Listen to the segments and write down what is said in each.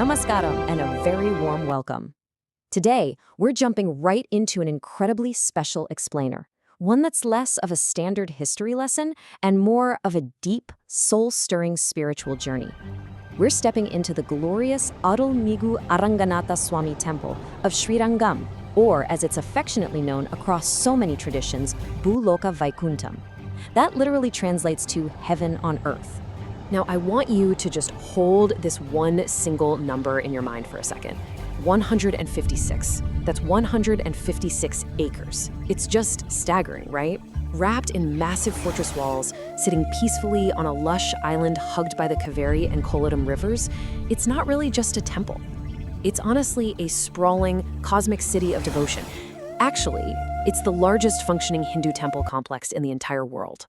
Namaskaram and a very warm welcome. Today, we're jumping right into an incredibly special explainer, one that's less of a standard history lesson and more of a deep, soul-stirring spiritual journey. We're stepping into the glorious Arulmigu Aranganatha Swamy temple of Srirangam, or as it's affectionately known across so many traditions, Bhooloka Vaikuntam. That literally translates to heaven on earth. Now, I want you to just hold this one single number in your mind for a second. 156. That's 156 acres. It's just staggering, right? Wrapped in massive fortress walls, sitting peacefully on a lush island hugged by the Kaveri and Kollidam rivers, it's not really just a temple. It's honestly a sprawling, cosmic city of devotion. Actually, it's the largest functioning Hindu temple complex in the entire world.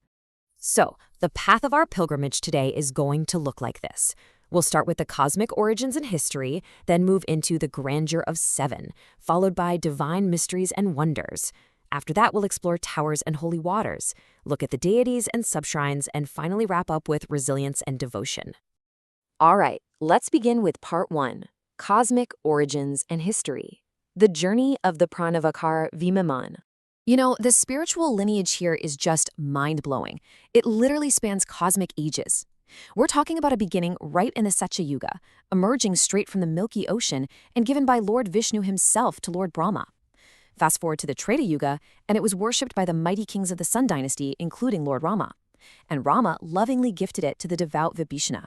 So, the path of our pilgrimage today is going to look like this. We'll start with the cosmic origins and history, then move into the grandeur of seven, followed by divine mysteries and wonders. After that, we'll explore towers and holy waters, look at the deities and subshrines, and finally wrap up with resilience and devotion. All right, let's begin with part 1, cosmic origins and history. The journey of the Pranavakara Vimana. You know, the spiritual lineage here is just mind-blowing. It literally spans cosmic ages. We're talking about a beginning right in the Satyaloka, emerging straight from the Milky Ocean and given by Lord Vishnu himself to Lord Brahma. Fast forward to the Treta-yuga, and it was worshipped by the mighty kings of the Sun dynasty, including Lord Rama. And Rama lovingly gifted it to the devout Vibhishana.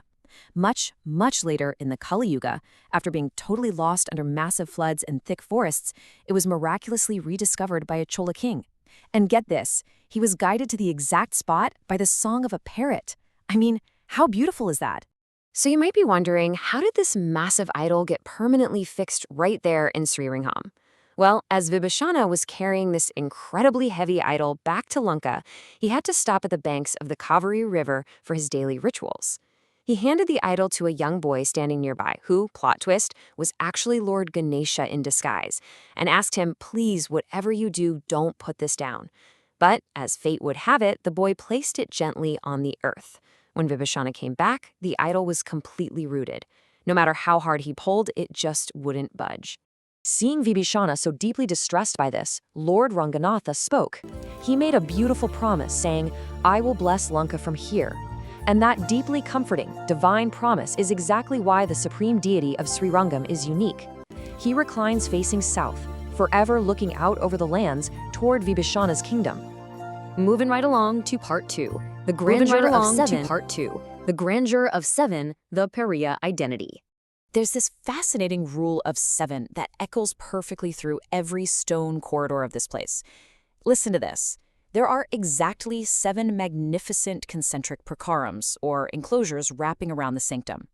Much, much later in the Kali Yuga, after being totally lost under massive floods and thick forests, it was miraculously rediscovered by a Chola king. And get this, he was guided to the exact spot by the song of a parrot. I mean, how beautiful is that? So you might be wondering, how did this massive idol get permanently fixed right there in Srirangam? Well, as Vibhishana was carrying this incredibly heavy idol back to Lanka, he had to stop at the banks of the Kaveri River for his daily rituals. He handed the idol to a young boy standing nearby who, plot twist, was actually Lord Ganesha in disguise, and asked him, please, whatever you do, don't put this down. But, as fate would have it, the boy placed it gently on the earth. When Vibhishana came back, the idol was completely rooted. No matter how hard he pulled, it just wouldn't budge. Seeing Vibhishana so deeply distressed by this, Lord Ranganatha spoke. He made a beautiful promise, saying, I will bless Lanka from here. And that deeply comforting, divine promise is exactly why the supreme deity of Srirangam is unique. He reclines facing south, forever looking out over the lands toward Vibhishana's kingdom. Moving right along to part 2, the grandeur of seven. The grandeur of seven, the Pariya identity. There's this fascinating rule of 7 that echoes perfectly through every stone corridor of this place. Listen to this. There are exactly 7 magnificent concentric prakarams, or enclosures wrapping around the sanctum.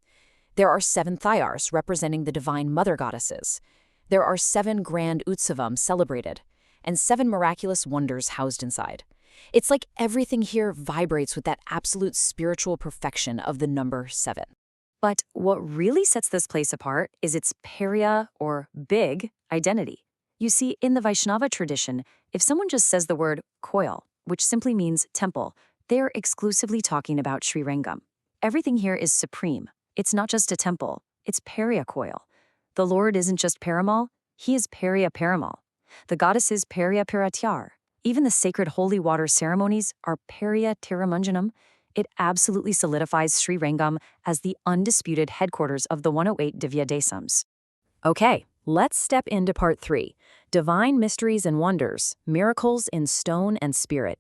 There are 7 thayars representing the divine mother goddesses. There are 7 grand utsavam celebrated, and 7 miraculous wonders housed inside. It's like everything here vibrates with that absolute spiritual perfection of the number 7. But what really sets this place apart is its Pariya, or big, identity. You see, in the Vaishnava tradition, if someone just says the word Koil, which simply means temple, they're exclusively talking about Srirangam. Everything here is supreme. It's not just a temple, it's Pariya Koil. The Lord isn't just Paramal, he is Pariya Paramal. The goddess is Pariya Paratyar. Even the sacred holy water ceremonies are Pariya Tiramanjanam. It absolutely solidifies Srirangam as the undisputed headquarters of the 108 Divya Desams. Okay, let's step into part 3, divine mysteries and wonders, miracles in stone and spirit.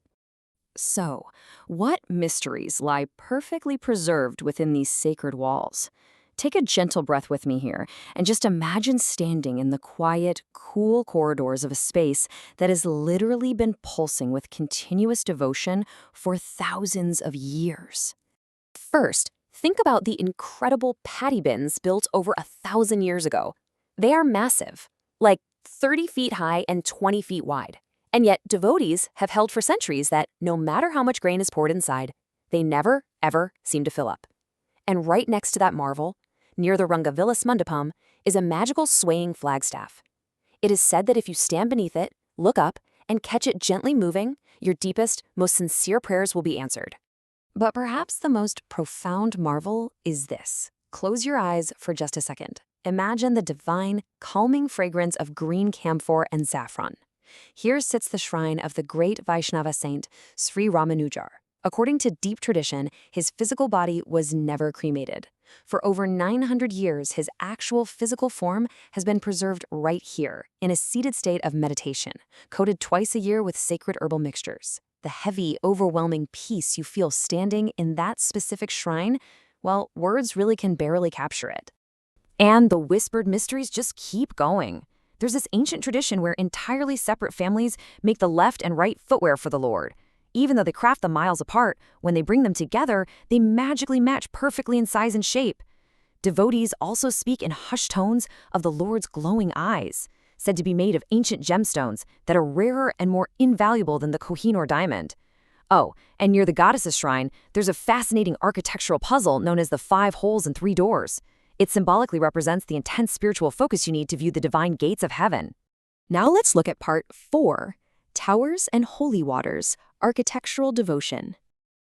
So, what mysteries lie perfectly preserved within these sacred walls? Take a gentle breath with me here, and just imagine standing in the quiet, cool corridors of a space that has literally been pulsing with continuous devotion for thousands of years. First, think about the incredible paddy bins built over 1,000 years ago. They are massive, like 30 feet high and 20 feet wide. And yet, devotees have held for centuries that no matter how much grain is poured inside, they never, ever seem to fill up. And right next to that marvel, near the Rangavilas Mandapam, is a magical swaying flagstaff. It is said that if you stand beneath it, look up, and catch it gently moving, your deepest, most sincere prayers will be answered. But perhaps the most profound marvel is this. Close your eyes for just a second imagine the divine, calming fragrance of green camphor and saffron. Here sits the shrine of the great Vaishnava saint, Sri Ramanujar. According to deep tradition, his physical body was never cremated. For over 900 years, his actual physical form has been preserved right here, in a seated state of meditation, coated twice a year with sacred herbal mixtures. The heavy, overwhelming peace you feel standing in that specific shrine, well, words really can barely capture it. And the whispered mysteries just keep going. There's this ancient tradition where entirely separate families make the left and right footwear for the Lord. Even though they craft them miles apart, when they bring them together, they magically match perfectly in size and shape. Devotees also speak in hushed tones of the Lord's glowing eyes, said to be made of ancient gemstones that are rarer and more invaluable than the Kohinoor diamond. Oh, and near the goddess's shrine, there's a fascinating architectural puzzle known as the 5 holes and 3 doors. It symbolically represents the intense spiritual focus you need to view the divine gates of heaven. Now let's look at part 4, Towers and Holy Waters, Architectural Devotion.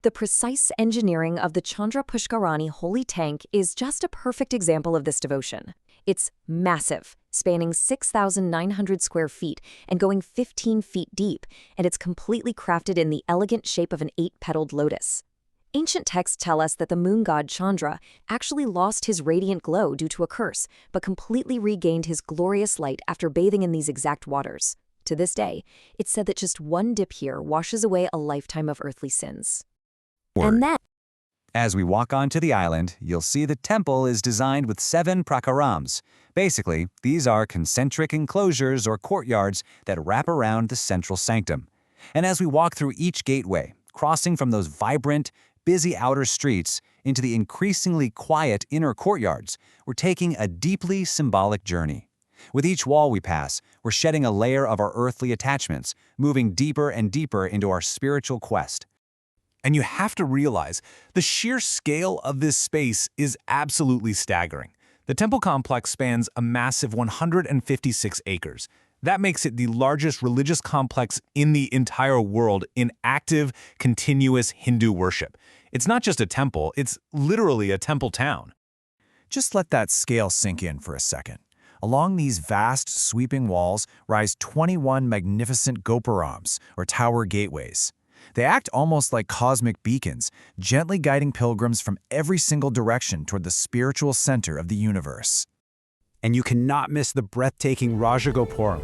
The precise engineering of the Chandra Pushkarani holy tank is just a perfect example of this devotion. It's massive, spanning 6,900 square feet and going 15 feet deep, and it's completely crafted in the elegant shape of an 8-petaled lotus. Ancient texts tell us that the moon god Chandra actually lost his radiant glow due to a curse, but completely regained his glorious light after bathing in these exact waters. To this day, it's said that just one dip here washes away a lifetime of earthly sins. And then, as we walk onto the island, you'll see the temple is designed with 7 prakarams. Basically, these are concentric enclosures or courtyards that wrap around the central sanctum. And as we walk through each gateway, crossing from those vibrant, busy outer streets into the increasingly quiet inner courtyards, we're taking a deeply symbolic journey. With each wall we pass, we're shedding a layer of our earthly attachments, moving deeper and deeper into our spiritual quest. And you have to realize the sheer scale of this space is absolutely staggering. The temple complex spans a massive 156 acres. That makes it the largest religious complex in the entire world in active, continuous Hindu worship. It's not just a temple, it's literally a temple town. Just let that scale sink in for a second. Along these vast, sweeping walls rise 21 magnificent gopurams, or tower gateways. They act almost like cosmic beacons, gently guiding pilgrims from every single direction toward the spiritual center of the universe. And you cannot miss the breathtaking Rajagopuram.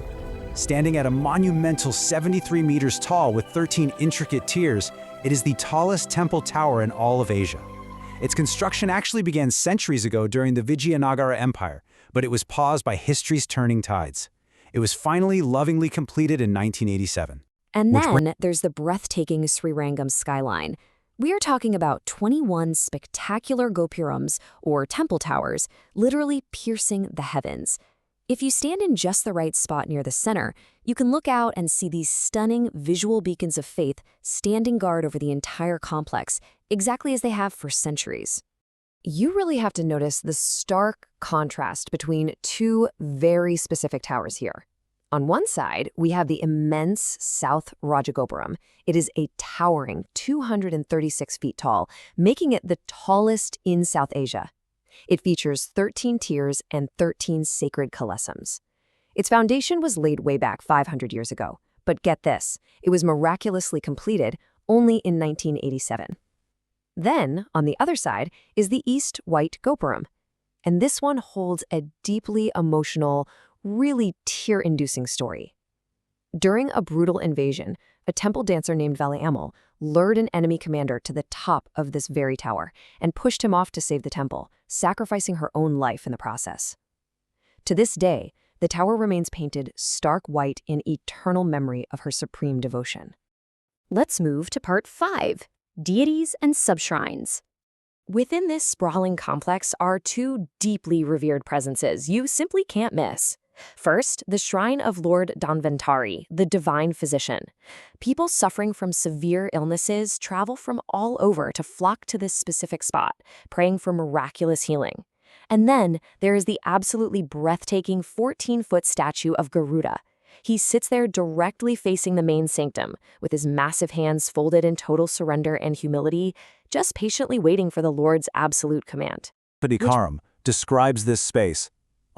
Standing at a monumental 73 meters tall with 13 intricate tiers, it is the tallest temple tower in all of Asia. Its construction actually began centuries ago during the Vijayanagara Empire, but it was paused by history's turning tides. It was finally lovingly completed in 1987. And then there's the breathtaking Srirangam skyline. We are talking about 21 spectacular gopurams, or temple towers, literally piercing the heavens. If you stand in just the right spot near the center, you can look out and see these stunning visual beacons of faith standing guard over the entire complex, exactly as they have for centuries. You really have to notice the stark contrast between 2 very specific towers here. On one side, we have the immense South Rajagopuram. It is a towering 236 feet tall, making it the tallest in South Asia. It features 13 tiers and 13 sacred kalesams. Its foundation was laid way back 500 years ago, but get this, it was miraculously completed only in 1987. Then, on the other side, is the East White Gopuram, and this one holds a deeply emotional, really tear-inducing story. During a brutal invasion, a temple dancer named Valyamal lured an enemy commander to the top of this very tower and pushed him off to save the temple, sacrificing her own life in the process. To this day, the tower remains painted stark white in eternal memory of her supreme devotion. Let's move to part 5, Deities and Subshrines. Within this sprawling complex are 2 deeply revered presences you simply can't miss. First, the shrine of Lord Dhanvantari, the divine physician. People suffering from severe illnesses travel from all over to flock to this specific spot, praying for miraculous healing. And then there is the absolutely breathtaking 14-foot statue of Garuda. He sits there directly facing the main sanctum, with his massive hands folded in total surrender and humility, just patiently waiting for the Lord's absolute command. Padikaram describes this space.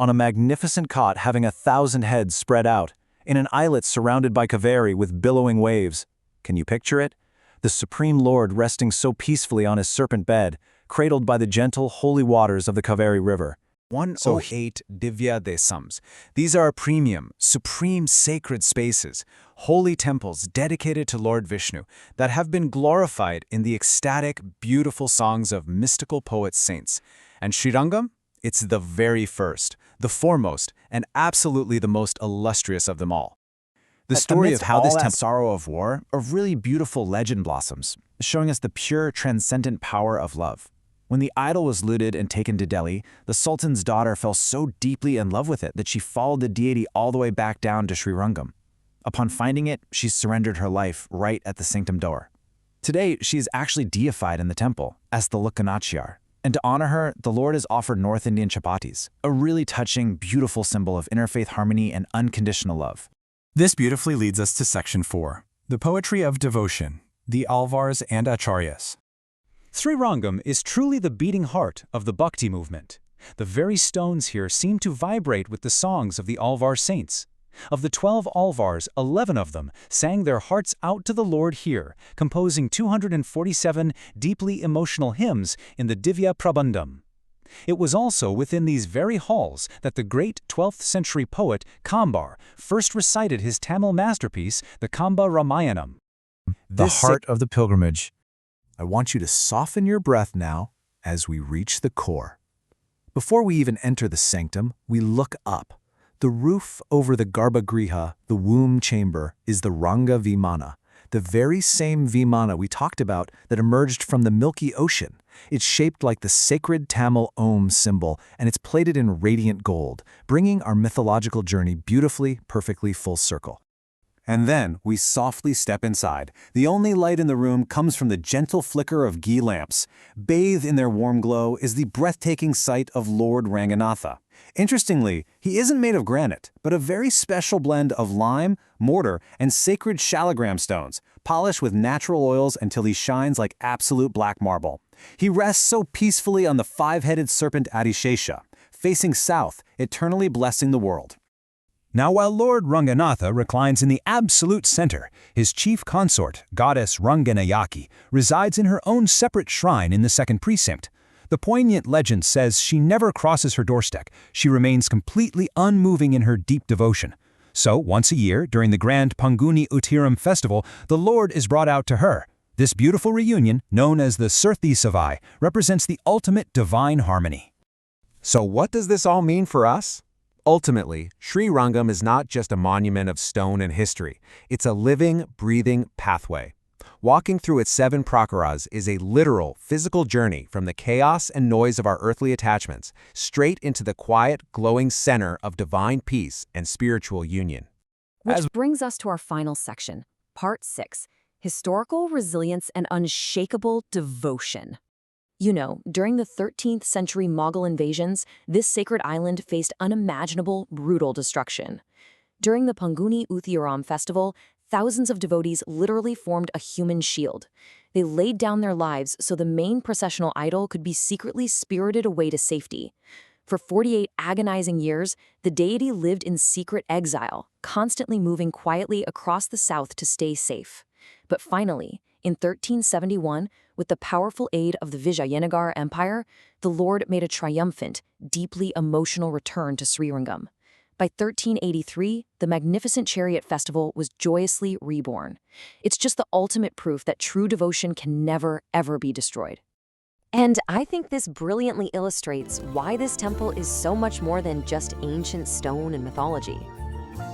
on a magnificent cot having 1,000 heads spread out, in an islet surrounded by Kaveri with billowing waves. Can you picture it? The Supreme Lord resting so peacefully on his serpent bed, cradled by the gentle, holy waters of the Kaveri River. 108 Divya Desams. These are premium, supreme sacred spaces, holy temples dedicated to Lord Vishnu that have been glorified in the ecstatic, beautiful songs of mystical poet saints. And Srirangam? It's the very first, the foremost, and absolutely the most illustrious of them all. The story of how this temple sorrow of war, a really beautiful legend blossoms, showing us the pure, transcendent power of love. When the idol was looted and taken to Delhi, the Sultan's daughter fell so deeply in love with it that she followed the deity all the way back down to Srirangam. Upon finding it, she surrendered her life right at the sanctum door. Today, she is actually deified in the temple as the Lokanachiyar. And to honor her, the Lord has offered North Indian chapatis, a really touching, beautiful symbol of interfaith harmony and unconditional love. This beautifully leads us to Section 4, the poetry of devotion, the Alvars and Acharyas. Srirangam is truly the beating heart of the Bhakti movement. The very stones here seem to vibrate with the songs of the Alvar saints. Of the 12 Alvars, 11 of them sang their hearts out to the Lord here, composing 247 deeply emotional hymns in the Divya Prabandham. It was also within these very halls that the great 12th century poet Kambar first recited his Tamil masterpiece, the Kamba Ramayanam. The heart of the pilgrimage. I want you to soften your breath now as we reach the core. Before we even enter the sanctum, we look up. The roof over the Garbhagriha, the womb chamber, is the Ranga Vimana, the very same Vimana we talked about that emerged from the Milky Ocean. It's shaped like the sacred Tamil Om symbol, and it's plated in radiant gold, bringing our mythological journey beautifully, perfectly full circle. And then we softly step inside. The only light in the room comes from the gentle flicker of ghee lamps. Bathed in their warm glow is the breathtaking sight of Lord Ranganatha. Interestingly, he isn't made of granite, but a very special blend of lime, mortar, and sacred shalagram stones, polished with natural oils until he shines like absolute black marble. He rests so peacefully on the five-headed serpent Adishesha, facing south, eternally blessing the world. Now while Lord Ranganatha reclines in the absolute center, his chief consort, goddess Ranganayaki, resides in her own separate shrine in the second precinct. The poignant legend says she never crosses her doorstep. She remains completely unmoving in her deep devotion. So once a year, during the grand Panguni Uttiram festival, the Lord is brought out to her. This beautiful reunion, known as the Surthi Savai, represents the ultimate divine harmony. So what does this all mean for us? Ultimately, Srirangam is not just a monument of stone and history. It's a living, breathing pathway. Walking through its 7 prakaras is a literal, physical journey from the chaos and noise of our earthly attachments, straight into the quiet, glowing center of divine peace and spiritual union. Which brings us to our final section, Part 6, Historical Resilience and Unshakable Devotion. You know, during the 13th century Mughal invasions, this sacred island faced unimaginable, brutal destruction. During the Panguni Uthiram festival, thousands of devotees literally formed a human shield. They laid down their lives so the main processional idol could be secretly spirited away to safety. For 48 agonizing years, the deity lived in secret exile, constantly moving quietly across the south to stay safe. But finally, in 1371, with the powerful aid of the Vijayanagar Empire, the Lord made a triumphant, deeply emotional return to Srirangam. By 1383, the magnificent chariot festival was joyously reborn. It's just the ultimate proof that true devotion can never, ever be destroyed. And I think this brilliantly illustrates why this temple is so much more than just ancient stone and mythology.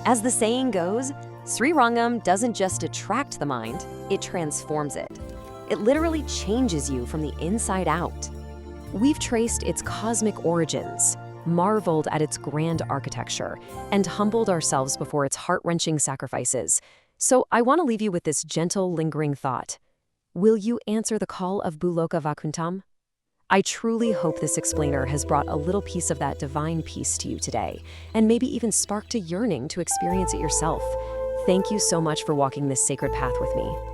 As the saying goes, Srirangam doesn't just attract the mind, it transforms it. It literally changes you from the inside out. We've traced its cosmic origins, marveled at its grand architecture, and humbled ourselves before its heart-wrenching sacrifices. So I want to leave you with this gentle, lingering thought. Will you answer the call of Bhooloka Vaikuntam? I truly hope this explainer has brought a little piece of that divine peace to you today, and maybe even sparked a yearning to experience it yourself. Thank you so much for walking this sacred path with me.